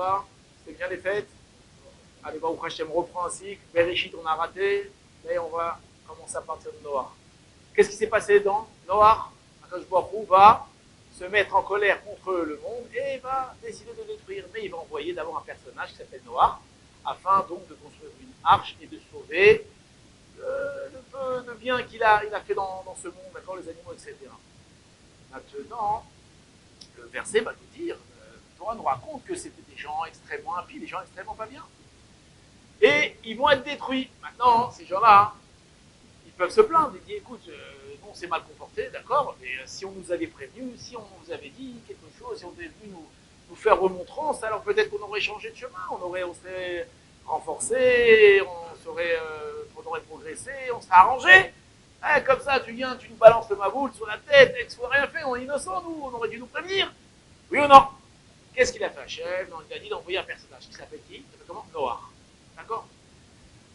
va? C'était bien les fêtes? Allez, Baruch Hashem, reprend un cycle. Bereshit, on a raté, mais on va commencer à partir de Noah. Qu'est-ce qui s'est passé dans Noah? Akadosh Baruch Hu va se mettre en colère contre le monde et va décider de détruire. Mais il va envoyer d'abord un personnage qui s'appelle Noah, afin donc de construire une arche et de sauver le peu de bien qu'il a fait dans ce monde, d'accord, les animaux, etc. Maintenant, le verset va nous dire, le Torah nous raconte que c'était des gens extrêmement impies, des gens extrêmement pas bien. Et ils vont être détruits. Maintenant, ces gens-là, ils peuvent se plaindre. Ils disent, écoute, nous on s'est mal comporté, d'accord, mais si on nous avait prévenu, si on nous avait dit quelque chose, si on était venu nous faire remontrance, alors peut-être qu'on aurait changé de chemin, on serait renforcé, on aurait progressé, on serait arrangé. Comme ça, tu viens, tu nous balances le maboule sur la tête, et qu'on n'a rien fait, on est innocent, nous, on aurait dû nous prévenir. Oui ou non? Qu'est-ce qu'il a fait Hachem? Il a dit d'envoyer un personnage qui s'appelle qui? Il s'appelle comment? Noah. D'accord?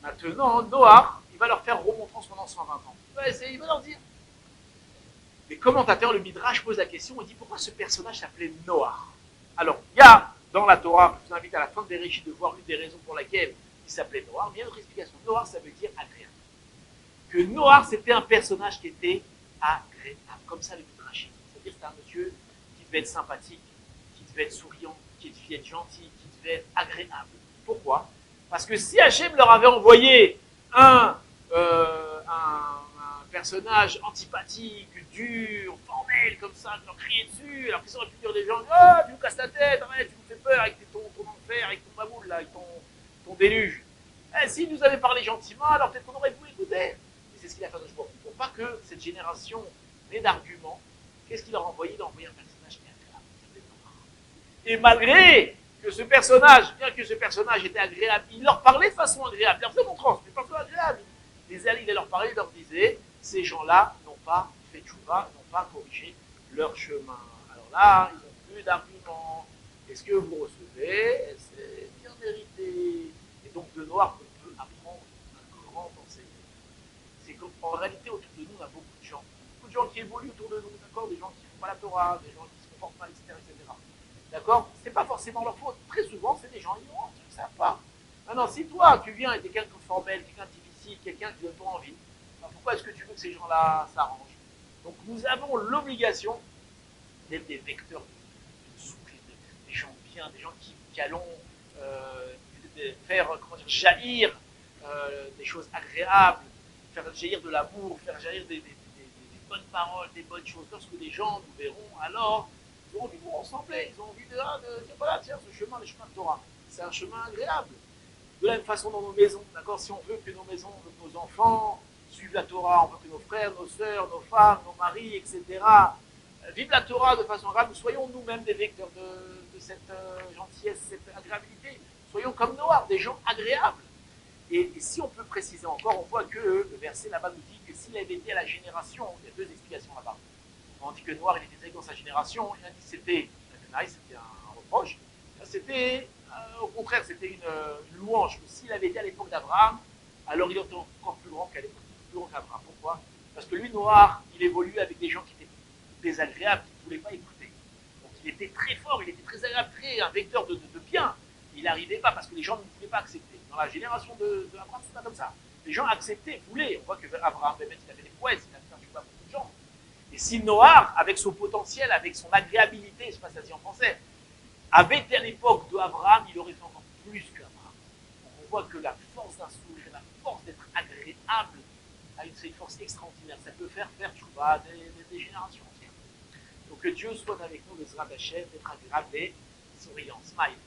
Maintenant, Noah, il va leur faire remontrance pendant 120 ans. Il va leur dire. Les commentateurs, le Midrash pose la question, il dit pourquoi ce personnage s'appelait Noah? Alors, il y a dans la Torah, je vous invite à la fin de Bereshit de voir une des raisons pour laquelle il s'appelait Noah, mais il y a une autre explication. Noah, ça veut dire agréable. Que Noah, c'était un personnage qui était agréable, comme ça le Midrash. C'est-à-dire que c'était un monsieur qui devait être sympathique, qui devait être souriant, qui devait être gentil, qui devait être agréable. Pourquoi? Parce que si Hachem leur avait envoyé un personnage antipathique, dur, formel, comme ça, qui leur criait dessus, alors qu'ils auraient pu dire des gens, oh, tu nous casses la tête, arrête, tu nous fais peur avec ton enfer, avec ton mamoul, là, avec ton déluge. S'ils nous avaient parlé gentiment, alors peut-être qu'on aurait pu écouter. Et c'est ce qu'il a fait de Jour. Pour pas que cette génération n'ait d'arguments, qu'est-ce qu'il leur a envoyé? Il a envoyé un personnage qui est agréable. Et malgré que ce personnage, bien que ce personnage était agréable, il leur parlait de façon agréable. Il leur faisait montrance, mais de façon agréable. Les alliés, il leur parlait, il leur disait, ces gens-là n'ont pas fait tchouva, n'ont pas corrigé leur chemin. Alors là, ils n'ont plus d'arguments. Est-ce que vous recevez? C'est bien mérité. Et donc de Noir, on peut apprendre un grand enseignement. C'est qu'en réalité, autour de nous, on a beaucoup de gens qui évoluent autour de nous, d'accord? Des gens qui ne font pas la Torah, des gens qui se comportent mal, etc. D'accord? C'est pas forcément leur faute. Très souvent, c'est des gens ignorants qui ne savent pas. Maintenant, si toi, tu viens et tu es quelqu'un de formel, quelqu'un de difficile, quelqu'un qui donne pas envie, alors pourquoi est-ce que tu veux que ces gens-là s'arrangent? Donc, nous avons l'obligation d'être des vecteurs de souffle, des gens bien, des gens qui allons faire jaillir des choses agréables, faire jaillir de l'amour, faire jaillir des bonnes paroles, des bonnes choses. Lorsque les gens nous verront, alors ils ont envie de nous ressembler, ils ont envie de dire voilà, tiens, ce chemin, le chemin de Torah, c'est un chemin agréable. De la même façon dans nos maisons, d'accord, si on veut que nos maisons, nos enfants suivent la Torah, on veut que nos frères, nos sœurs, nos femmes, nos maris, etc., vivent la Torah de façon agréable, soyons nous-mêmes des vecteurs de cette gentillesse, cette agréabilité. Soyons comme Noah, des gens agréables. Et si on peut préciser encore, on voit que le verset là-bas nous dit que s'il avait été à la génération, il y a deux explications là-bas. On dit que Noir, il était dans sa génération, il a dit que c'était un reproche, c'était, au contraire, c'était une louange, que s'il avait été à l'époque d'Abraham, alors il était encore plus grand qu'Abraham. Pourquoi? Parce que lui, Noir, il évolue avec des gens qui étaient désagréables, qui ne voulaient pas écouter. Donc il était très fort, il était très agréable, très un vecteur de bien. Il n'arrivait pas parce que les gens ne voulaient pas accepter. Dans la génération d'Abraham, c'est pas comme ça. Les gens acceptaient, voulaient. On voit que Abraham, il avait des prouesses, il a fait un choix beaucoup de gens. Et si Noah, avec son potentiel, avec son agréabilité, je ne sais pas si ça se dit en français, avait été à l'époque d'Abraham, il aurait fait encore plus qu'Abraham. Donc on voit que la force d'un sourire, la force d'être agréable, c'est une force extraordinaire. Ça peut faire tchouva des générations entières. Donc que Dieu soit avec nous, le Zrat Hashem, d'être agréable et souriant. Smile.